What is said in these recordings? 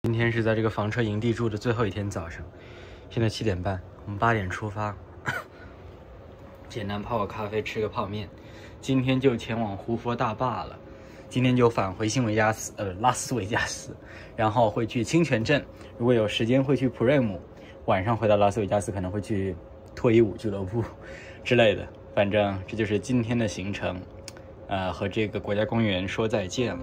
今天是在这个房车营地住的最后一天早上，现在7点半，我们8点出发，简单泡个咖啡，吃个泡面，今天就前往胡佛大坝了。今天就返回拉斯维加斯，然后会去清泉镇，如果有时间会去普瑞姆，晚上回到拉斯维加斯可能会去脱衣舞俱乐部之类的。反正这就是今天的行程，和这个国家公园说再见了。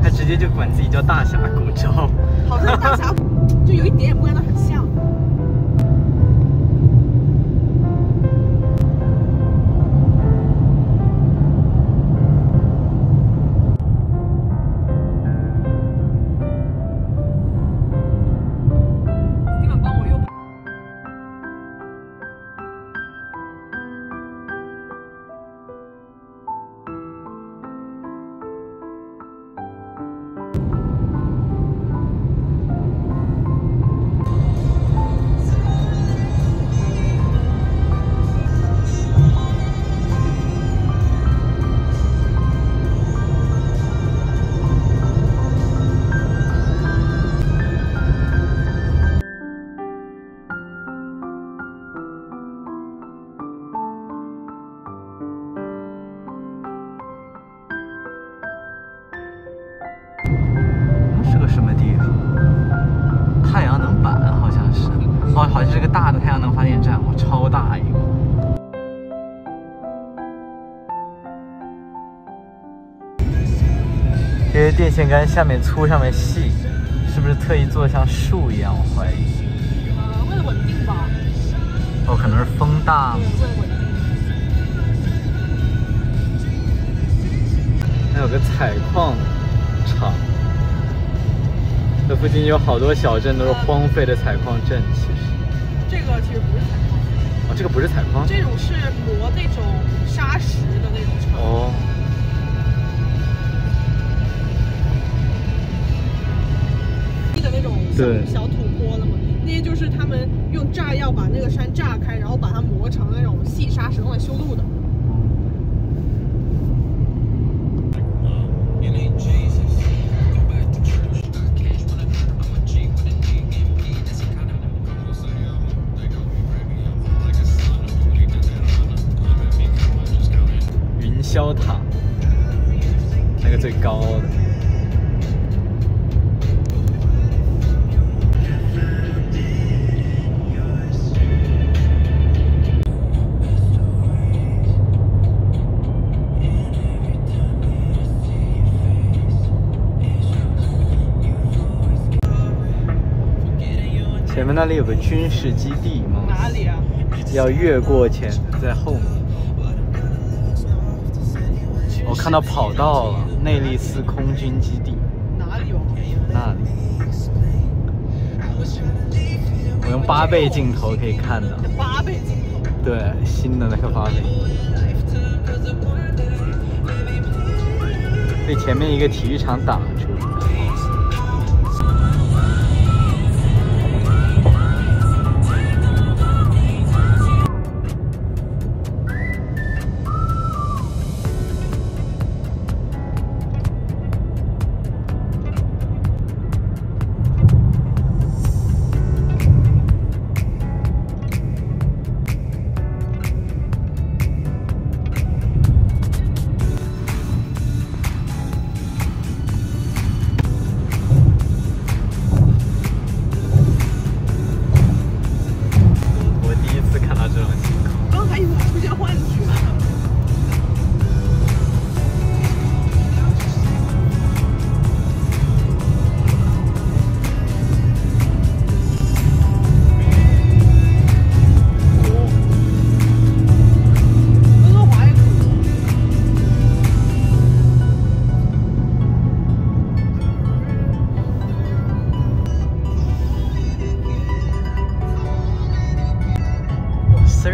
直接就管自己叫大峡谷，知道吗？好像大峡谷，就有一点也不跟它很像。今晚帮我又。什么地方？太阳能板好像是，哦，好像是个大的太阳能发电站，哇，超大一个。这些电线杆下面粗上面细，是不是特意做的像树一样？我怀疑。为了稳定吧。哦，可能是风大。为了稳定。还有个采矿场。这附近有好多小镇都是荒废的采矿镇，其实。这个其实不是采矿。哦，这个不是采矿。这种是磨那种砂石的那种厂。哦。的那种小土坡了嘛，那些就是他们用炸药把那个山炸开，然后把它磨成那种细砂石用来修路的。霄塔，那个最高的。前面那里有个军事基地吗？哪里啊？要越过前，在后面。我看到跑道了，内利斯空军基地。哪里有？那里。我用8倍镜头可以看到。8倍镜头？对，新的那个8倍。被前面一个体育场挡住。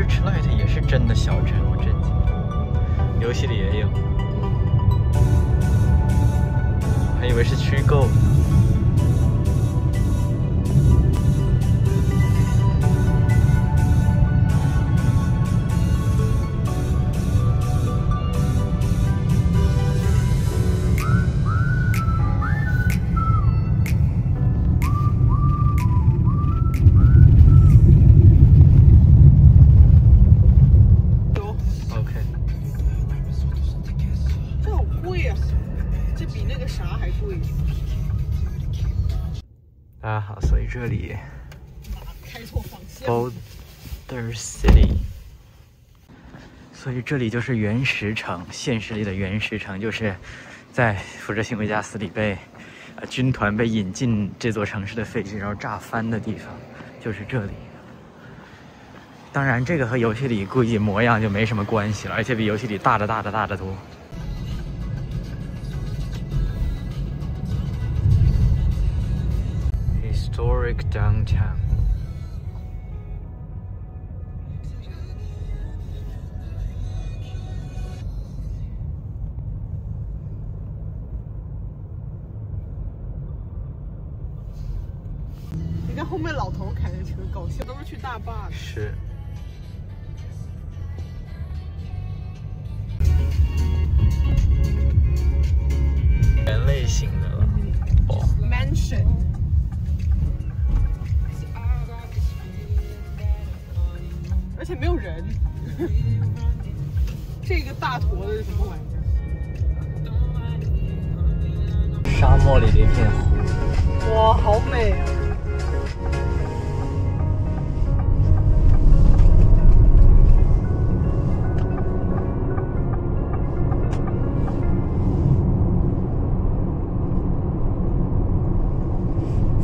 Searchlight 也是真的小镇，我震惊。游戏里也有，还以为是虚构。大家好，所以这里开错方向 Boulder City， 所以这里就是原石城，现实里的原石城，就是在福州新维加斯里被军团被引进这座城市的飞机然后炸翻的地方，就是这里。当然，这个和游戏里估计模样就没什么关系了，而且比游戏里大得多。Historic downtown。你看后面老头开的车，搞笑，都是去大坝的。是。人类型的了。哦。Mansion。而且没有人，这个大坨的是什么玩意儿？沙漠里的一片湖。哇，好美啊！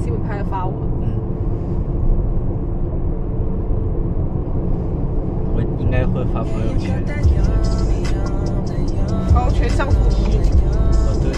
新闻拍的发我。应该会发朋友圈。高全像素图。哦，对。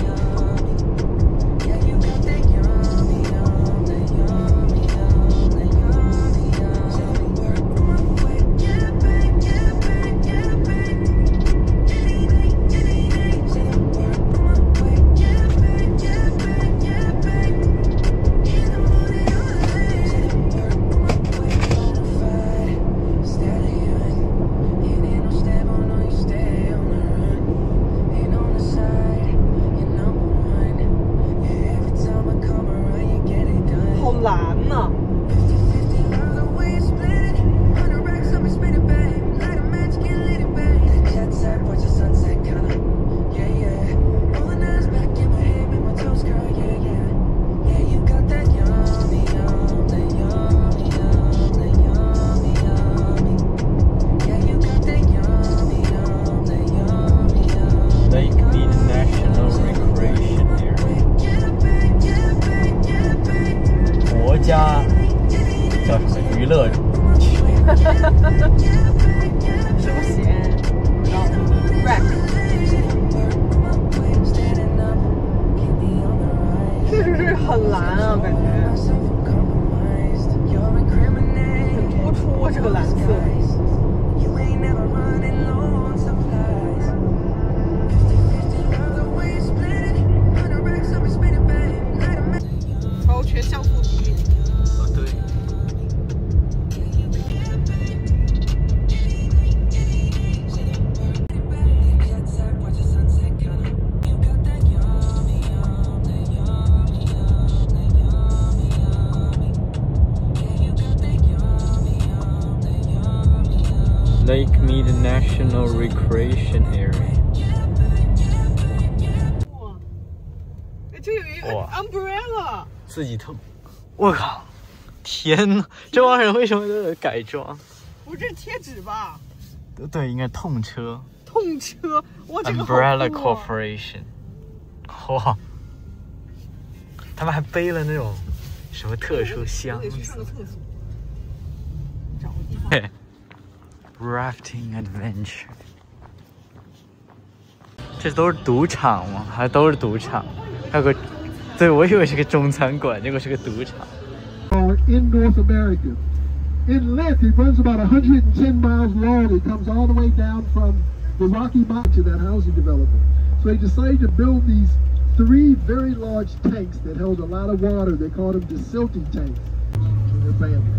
叫什么娱乐休闲，然后 rap， 确实是很蓝啊，感觉很突出啊，这个蓝色。超全像素图。Lake Mead National Recreation Area。 哇，这有一个 umbrella， 自己偷，我靠，天哪，这帮人为什么都有改装？不是贴纸吧？对，应该痛车。痛车，哇，这个好酷啊 Umbrella Corporation， 哇，他们还背了那种什么特殊箱子。我得去上个厕所，找个地方。Rafting Adventure， 这都是赌场吗？还都是赌场？还有个，对，我以为是个中餐馆，结果是个赌场。In North America, In length, it runs about 110 miles long. It comes all the way down from the Rocky Mountain to that housing development. So they decided to build these 3 very large tanks that held a lot of water. They called them desilting tanks for their families.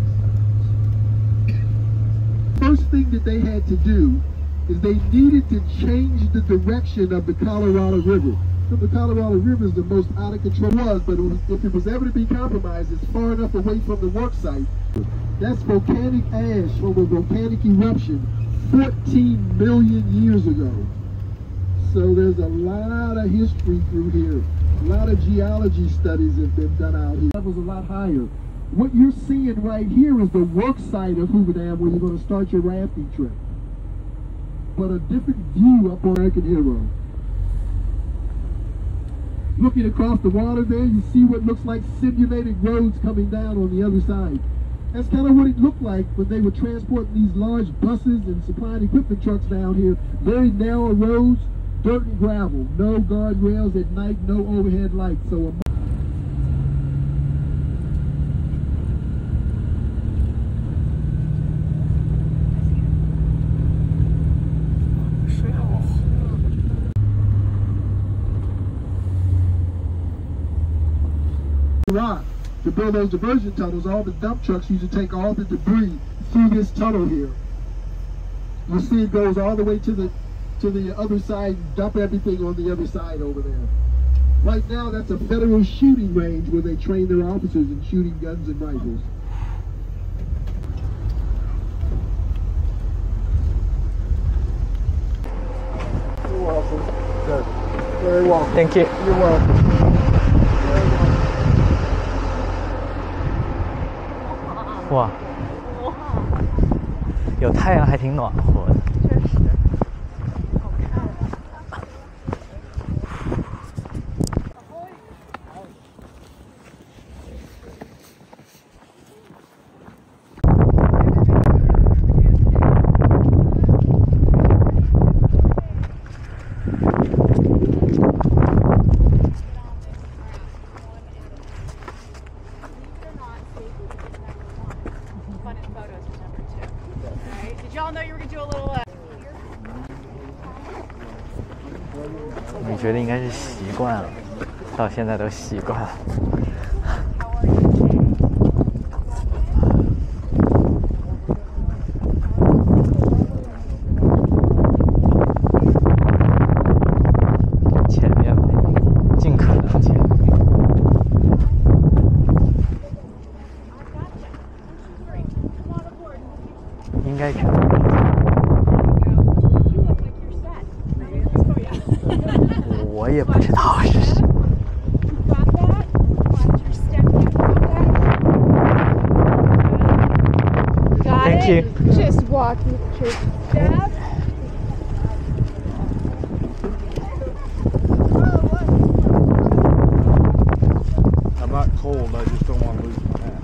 First thing that they had to do is they needed to change the direction of the Colorado River. So the Colorado River is the most out of control it was, but if it was ever to be compromised, it's far enough away from the work site. That's volcanic ash from a volcanic eruption 14 million years ago. So there's a lot of history through here. A lot of geology studies have been done out here. That was a lot higher. What you're seeing right here is the work site of Hoover Dam where you're going to start your rafting trip. But a different view up on American Hero. Looking across the water there, you see what looks like simulated roads coming down on the other side. That's kind of what it looked like when they were transporting these large buses and supplying equipment trucks down here. Very narrow roads, dirt and gravel, no guardrails at night, no overhead lights. So rock to build those diversion tunnels. All the dump trucks used to take all the debris through this tunnel here. You'll see it goes all the way to the other side and dump everything on the other side over there. Right now that's a federal shooting range where they train their officers in shooting guns and rifles. You're welcome. Good. Very welcome. Thank you. You're welcome.哇，有太阳还挺暖和的。确实，好看。你觉得应该是习惯了，到现在都习惯了。前面尽可能前面。应该可以。我也不知道是谁。Thank you. Just walk you through that. I'm not cold, I just don't want to lose my hat.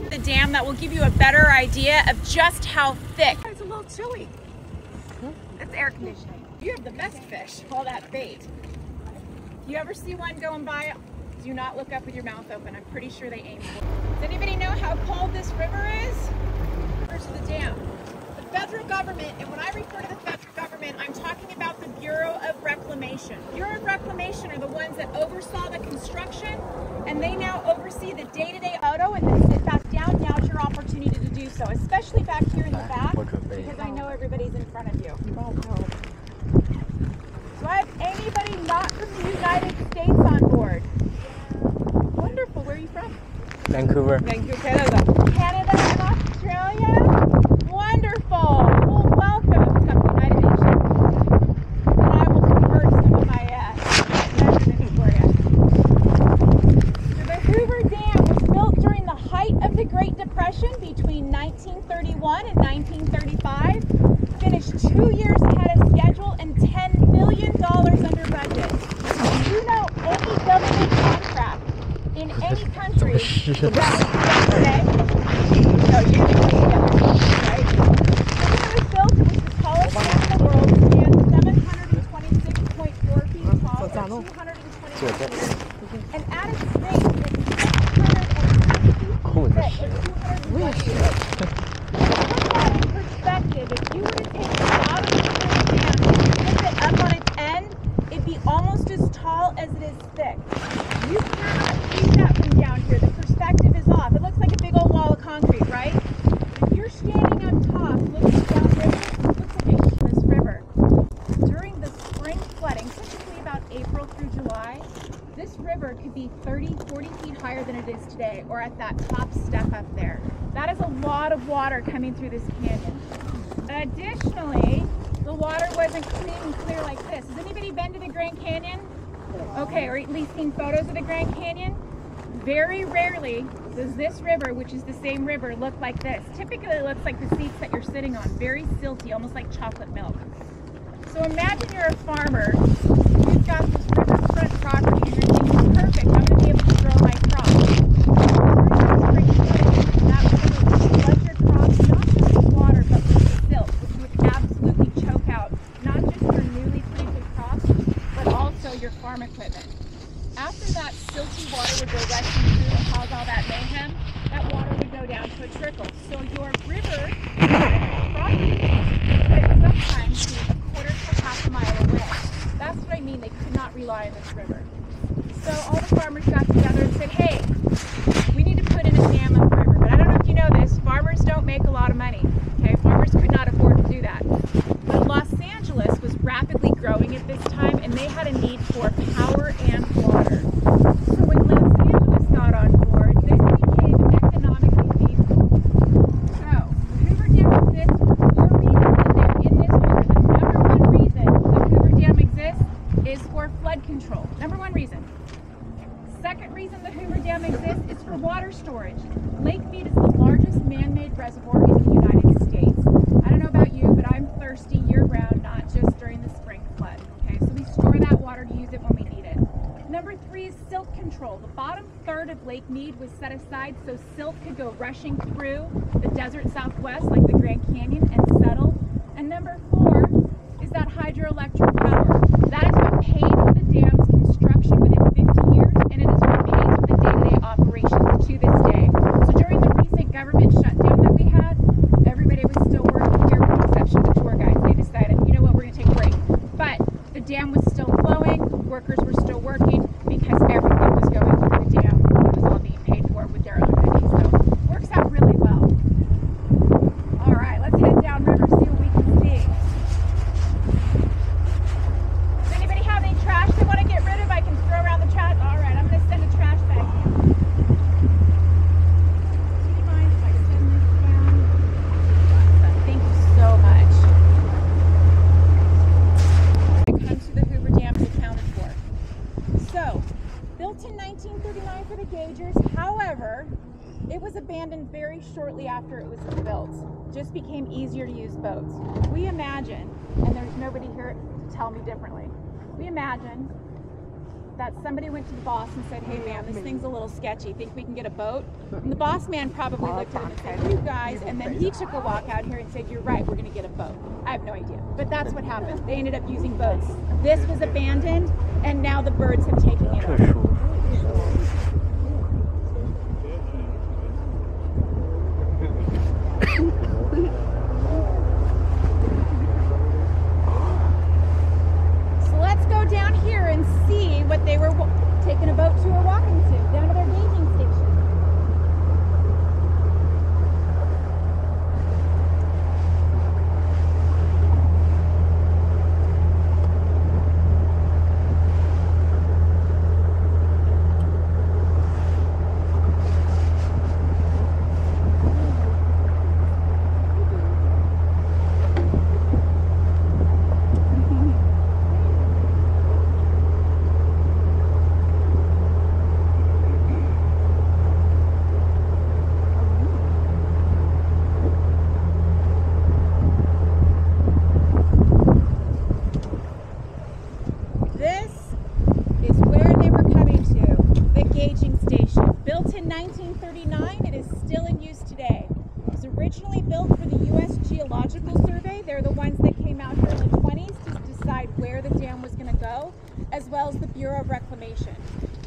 The dam that will give you a better idea of just how thick. It's a little chilly. It's air conditioning. You have the best fish, all that bait. If you ever see one going by, do not look up with your mouth open. I'm pretty sure they aim for it. Does anybody know how cold this river is? First to the dam. The federal government, and when I refer to the federal government, I'm talking about the Bureau of Reclamation. Bureau of Reclamation are the ones that oversaw the construction, and they now oversee the day-to-day auto, and then sit back down. Now's your opportunity to do so, especially back here in the back, because I know everybody's in front of you. Do I have anybody not from the United States on board? Wonderful. Where are you from? Vancouver. Vancouver, Canada. Canada and Australia? Wonderful. Well, welcome to the United Nations. And I will convert some of my measurements for you. So the Hoover Dam was built during the height of the Great Depression between 1931 in 1935, finished 2 years ahead of schedule and $10 million under budget. Do you know any government contract in any country that was built today? No, you know right? The river was built, it was the tallest dam in the world, stands 726.4 feet tall, or 220 meters, and at its base, it's 670 feet thick, or 220 feet. Perspective, if you were to take it out of the dam and flip it up on its end, it'd be almost as tall as it is thick. You cannot see that from down here. The perspective is off. It looks like a big old wall of concrete, right? If you're standing up top looking downriver, it looks like this river. During the spring flooding, typically about April through July, this river could be 30, 40 feet higher than it is today, or at that top step up there. That is a lot of water coming through this canyon. Additionally, the water wasn't clean and clear like this. Has anybody been to the Grand Canyon? Okay, or at least seen photos of the Grand Canyon? Very rarely does this river, which is the same river, look like this. Typically it looks like the seats that you're sitting on, very silty, almost like chocolate milk. So imagine you're a farmer, you've got this riverfront property, and you're thinking, perfect, I'm going to be able to grow my crops. That river would flood your crops, not just with water, but with silt, which would absolutely choke out not just your newly planted crops, but also your farm equipment. After that silty water would go rushing through and cause all that mayhem, that water would go down to a trickle. So your river property could sometimes be a quarter to half a mile away. That's what I mean, they could not rely on this river. So all the farmers got together and said, hey, we need to put in a dam upriver. But I don't know if you know this, farmers don't make a lot of money. Okay, farmers could not afford to do that. But Los Angeles was rapidly growing at this time, and they had a need for power and water. So when Los Angeles got on board, this became economically feasible. So the Hoover Dam exists for 4 reasons, and they're in this order. The number one reason the Hoover Dam exists is for flood control. Number one reason. Second reason the Hoover Dam exists is for water storage. Lake Mead is the largest man-made reservoir in the United States. I don't know about you, but I'm thirsty year-round, not just during the spring flood. Okay, so we store that water to use it when we need it. Number 3 is silt control. The bottom third of Lake Mead was set aside so silt could go rushing through the desert southwest, like the Grand Canyon, and settle. And number 4 is that hydroelectric power. That is what paid for the dam's construction within 50 years, and it is what pays for the day-to-day operations to this day. So during the recent government shutdown that we had, everybody was still working here with the exception of the tour guides. They decided, you know what, we're going to take a break. But the dam was still flowing, workers were still working, because everything was going through the dam. It was all being paid for with their own money. So it works out really well. All right, let's head downriver, see what we can see. Does anybody have any trash they want to get rid of? I can throw around the trash. All right, I'm going to send a trash bag in. Do you mind if I send this down? Thank you so much. It comes to the Hoover Dam is accounted for. So, built in 1939 for the gaugers, however, it was abandoned very shortly after it was built. Just became easier to use boats. We imagine, and there's nobody here to tell me differently, we imagine that somebody went to the boss and said, hey man, this thing's a little sketchy, think we can get a boat? And the boss man probably looked at him and said, you guys, and then he took a walk out here and said, you're right, we're gonna get a boat. I have no idea, but that's what happened. They ended up using boats. This was abandoned, and now the birds have taken it over. So let's go down here and see what they were taking a boat to or walking to, down to their gauging station.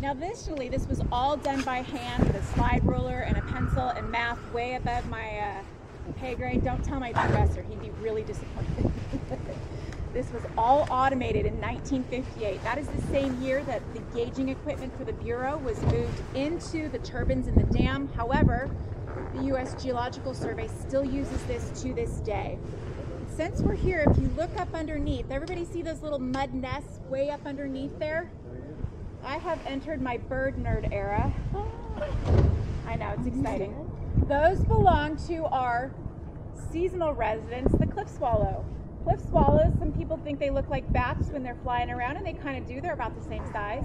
Now initially this was all done by hand with a slide ruler and a pencil, and math way above my pay grade. Don't tell my professor, he'd be really disappointed. This was all automated in 1958. That is the same year that the gauging equipment for the Bureau was moved into the turbines in the dam. However, the U.S. Geological Survey still uses this to this day. Since we're here, if you look up underneath, everybody see those little mud nests way up underneath there? I have entered my bird nerd era. I know, it's exciting. Those belong to our seasonal residents, the cliff swallow. Cliff swallows, some people think they look like bats when they're flying around, and they kind of do. They're about the same size.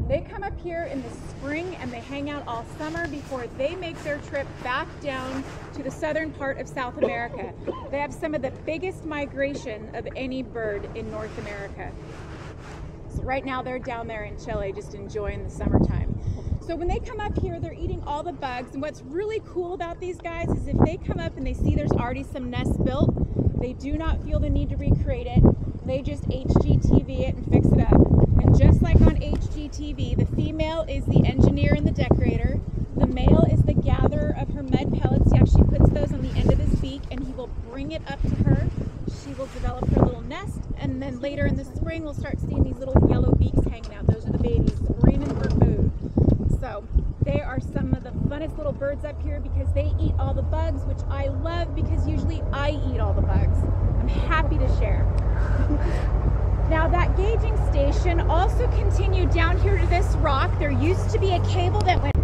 They come up here in the spring and they hang out all summer before they make their trip back down to the southern part of South America. They have some of the biggest migration of any bird in North America. So right now they're down there in Chile just enjoying the summertime. So when they come up here, they're eating all the bugs. And what's really cool about these guys is if they come up and they see there's already some nests built, they do not feel the need to recreate it. They just HGTV it and fix it up. And just like on HGTV, the female is the engineer and the decorator. The male is the gatherer of her mud pellets. He actually puts those on the end of his beak and he will bring it up to her. She will develop her little nest, and then later in the spring we'll start seeing these little yellow beaks hanging out. Those are the babies screaming for food. So they are some of the funnest little birds up here because they eat all the bugs, which I love because usually I eat all the bugs. I'm happy to share. Now that gauging station also continued down here to this rock. There used to be a cable that went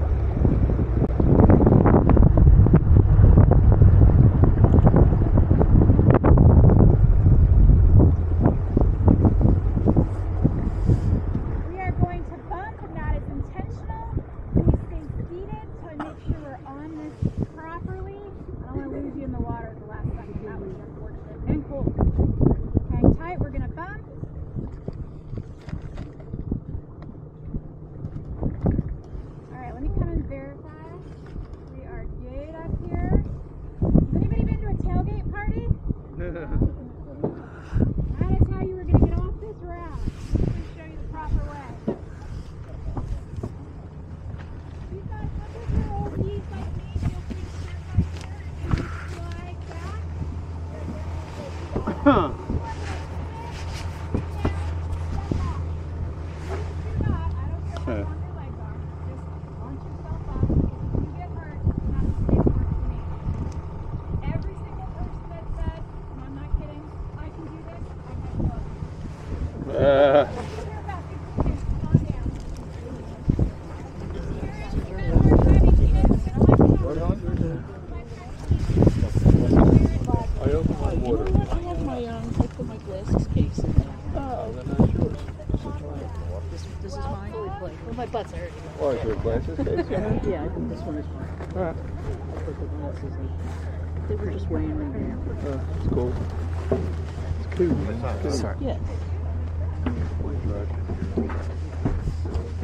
My butt's hurting. Oh, is your glasses case? Yeah, I think this one is fine. Alright. I put the glasses in. They were just weighing right here. It's cool. It's cool, man. It's cool. Yeah.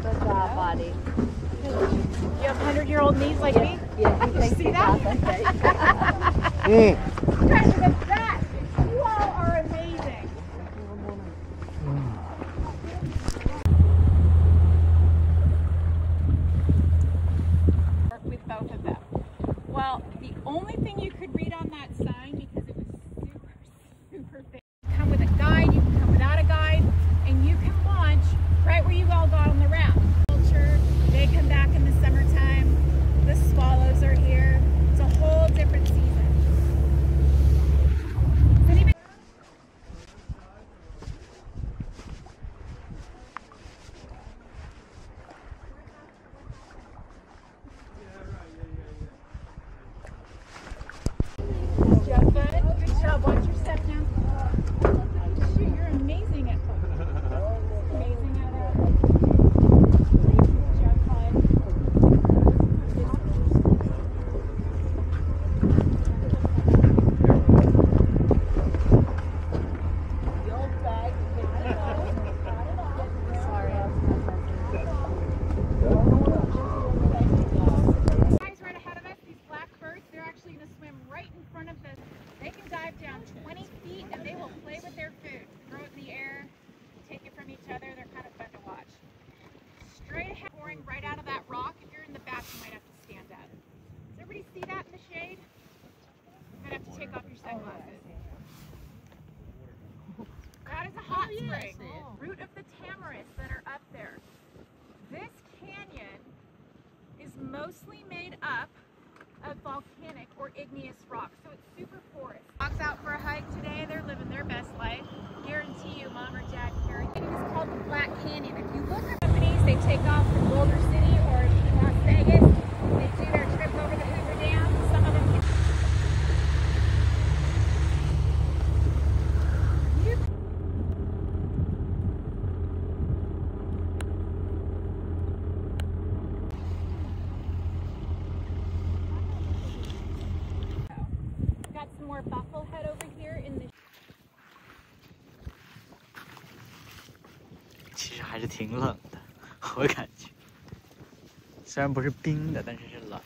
Good job, buddy. You have 100-year-old knees like me? Yeah, you can see that? You guys are the best. You all are amazing. With both of them. Well, the only thing you could read on that sign, because it was super thick, come with a guide, you can come without a guide, and you can launch right where you all got on the raft. They come back in the summertime. The swallows are here. It's a whole different season. Good job. Watch your step now. Shoot, you're amazing at amazing at it. Good job, Clyde. The old bag. Sorry. Guys right ahead of us, these black birds, they're actually going to swim right in front of this. They can dive down 20 feet and they will play with their food. Throw it in the air, take it from each other. They're kind of fun to watch. Straight ahead. pouring right out of that rock. If you're in the back, you might have to stand up. Does everybody see that in the shade? You might have to take off your sunglasses. That is a hot spring. Root of the tamarisks that are up there. This canyon is mostly made up of volcanic or igneous rock, so it's super porous. Dogs out for a hike today, they're living their best life. Guarantee you mom or dad carry. It is called the Black Canyon. If you look at companies, they take off from Boulder City or Las Vegas, they do their trip over the Hoover Dam. Some of them more bufflehead over here in the 其实还是挺冷的，我感觉，虽然不是冰的，但是是冷。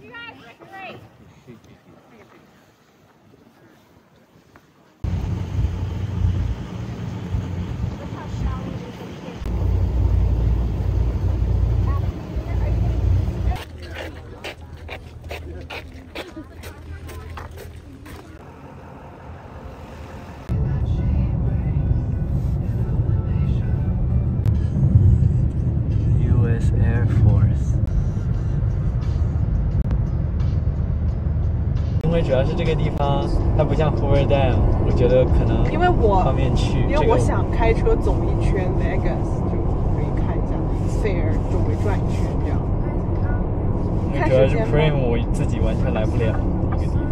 You guys look great. Air Force。因为主要是这个地方，它不像 Hoover Dam， 我觉得可能方便去。因为我想开车走一圈 Vegas， 就可以看一下 Fair 周围转一圈这样。主要是 Prime 我自己完全来不了一个地方。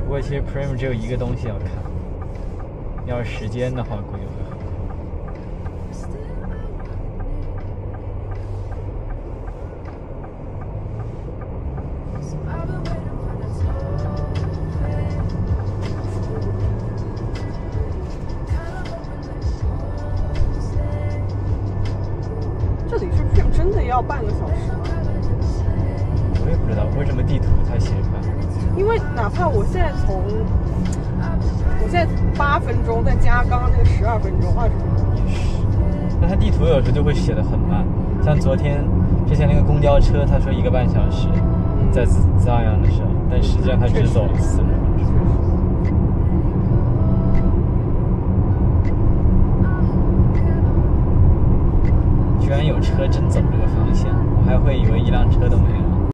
不过其实 Prime 只有一个东西要看，要是时间的话，估计会很贵。这里是 Prime 真的要半个小时吗？我也不知道为什么地图它写着半个小时。因为哪怕我现在8分钟，再加刚刚那个12分钟、20分钟，也是。那它地图有时候就会写的很慢，像之前那个公交车，他说1个半小时，在Zion的时候，但实际上他只走了40分钟。居然有车真走这个方向，我还会以为一辆车都没有。